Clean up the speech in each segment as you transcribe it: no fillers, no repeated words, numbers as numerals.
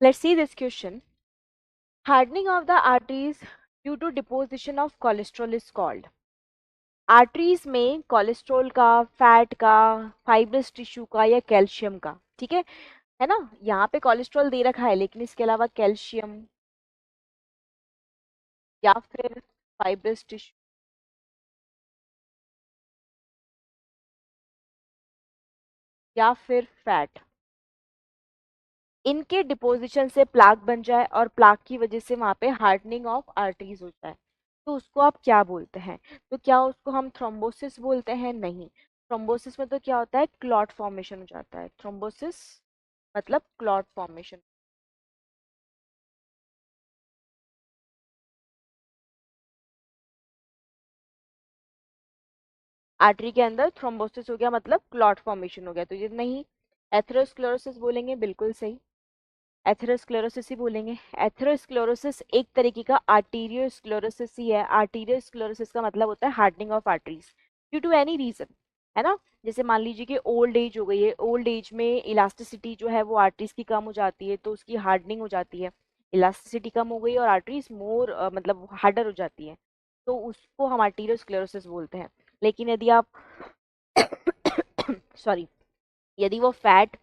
Let's see this question. Hardening of the arteries due to deposition of cholesterol is called. Arteries में cholesterol का, fat का, fibrous tissue का या calcium का, ठीक है ना। यहाँ पे कोलेस्ट्रॉल दे रखा है लेकिन इसके अलावा कैल्शियम या फिर फाइब्रस टिश्यू या फिर फैट, इनके डिपोजिशन से प्लाक बन जाए और प्लाक की वजह से वहां पे हार्डनिंग ऑफ आर्टरीज हो जाए, तो उसको आप क्या बोलते हैं? तो क्या उसको हम थ्रोम्बोसिस बोलते हैं? नहीं, थ्रोम्बोसिस में तो क्या होता है, क्लॉट फॉर्मेशन हो जाता है। थ्रोम्बोसिस मतलब क्लॉट फॉर्मेशन। आर्टरी के अंदर थ्रोम्बोसिस हो गया मतलब क्लॉट फॉर्मेशन हो गया, तो ये नहीं। एथेरोस्क्लेरोसिस बोलेंगे, बिल्कुल सही, एथेरोस्क्लेरोसिस ही बोलेंगे। एथेरोस्क्लेरोसिस एक तरीके का आर्टीरियोस्क्लेरोसिस ही है। आर्टीरियोस्क्लेरोसिस का मतलब होता है hardening of arteries due to any reason, है ना। जैसे मान लीजिए कि ओल्ड एज हो गई है, ओल्ड एज में इलास्टिसिटी जो है वो आर्टरीज की कम हो जाती है, तो उसकी हार्डनिंग हो जाती है। इलास्टिसिटी कम हो गई और आर्टरीज मोर मतलब हार्डर हो जाती है, तो उसको हम आर्टीरियोस्क्लेरोसिस बोलते हैं। लेकिन यदि आप सॉरी, यदि वो फैट,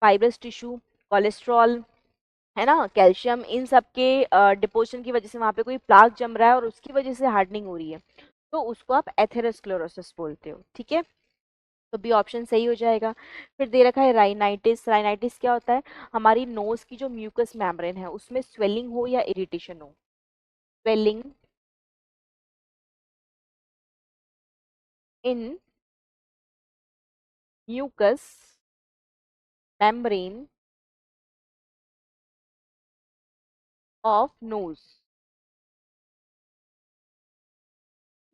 फाइब्रस टिश्यू, कोलेस्ट्रॉल, है ना, कैल्शियम, इन सब के डिपोजिशन की वजह से वहां पे कोई प्लाक जम रहा है और उसकी वजह से हार्डनिंग हो रही है, तो उसको आप एथेरोस्क्लेरोसिस बोलते हो, ठीक है। तो बी ऑप्शन सही हो जाएगा। फिर दे रखा है राइनाइटिस। राइनाइटिस क्या होता है? हमारी नोज की जो म्यूकस मेम्ब्रेन है उसमें स्वेलिंग हो या इरिटेशन हो। Swelling in mucous membrane of nose,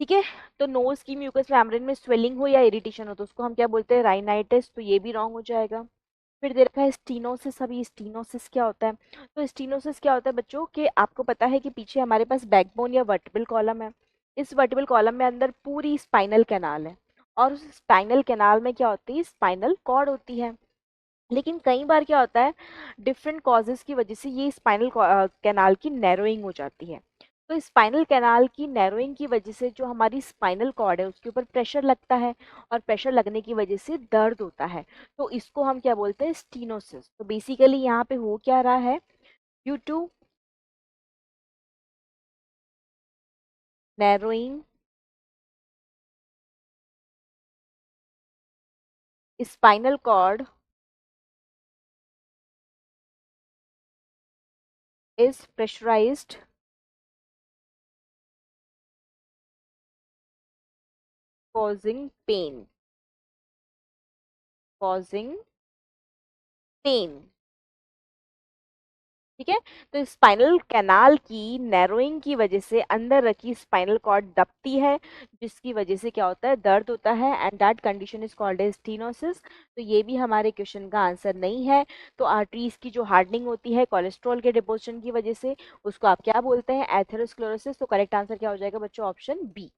ठीक है। तो नोज की म्यूकस मेम्ब्रेन में स्वेलिंग हो या इरिटेशन हो तो उसको हम क्या बोलते हैं? राइनाइटिस, तो ये भी रॉन्ग हो जाएगा। फिर दे रखा है स्टीनोसिस। अभी स्टीनोसिस क्या होता है? तो स्टीनोसिस क्या होता है बच्चों, कि आपको पता है कि पीछे हमारे पास बैकबोन या वर्टिबल कॉलम है। इस वर्टिबल कॉलम में अंदर पूरी स्पाइनल कैनाल है, और उस स्पाइनल कैनाल में क्या होती है? स्पाइनल कॉर्ड होती है। लेकिन कई बार क्या होता है, डिफरेंट कॉजेज की वजह से ये स्पाइनल कैनाल की नैरोइंग हो जाती है। तो स्पाइनल कैनाल की नैरोइंग की वजह से जो हमारी स्पाइनल कॉर्ड है उसके ऊपर प्रेशर लगता है, और प्रेशर लगने की वजह से दर्द होता है, तो इसको हम क्या बोलते हैं? स्टीनोसिस। तो बेसिकली यहाँ पे हो क्या रहा है, due to narrowing spinal cord is pressurised causing pain, causing pain, ठीक है। तो स्पाइनल कैनाल की नैरोइंग की वजह से अंदर रखी स्पाइनल कॉर्ड दबती है, जिसकी वजह से क्या होता है? दर्द होता है, and that condition is called as stenosis. तो ये भी हमारे क्वेश्चन का आंसर नहीं है। तो आर्टरीज की जो हार्डनिंग होती है कोलेस्ट्रॉल के डिपोजिशन की वजह से, उसको आप क्या बोलते हैं? एथेरोस्क्लेरोसिस। तो करेक्ट आंसर क्या हो जाएगा बच्चों? Option B.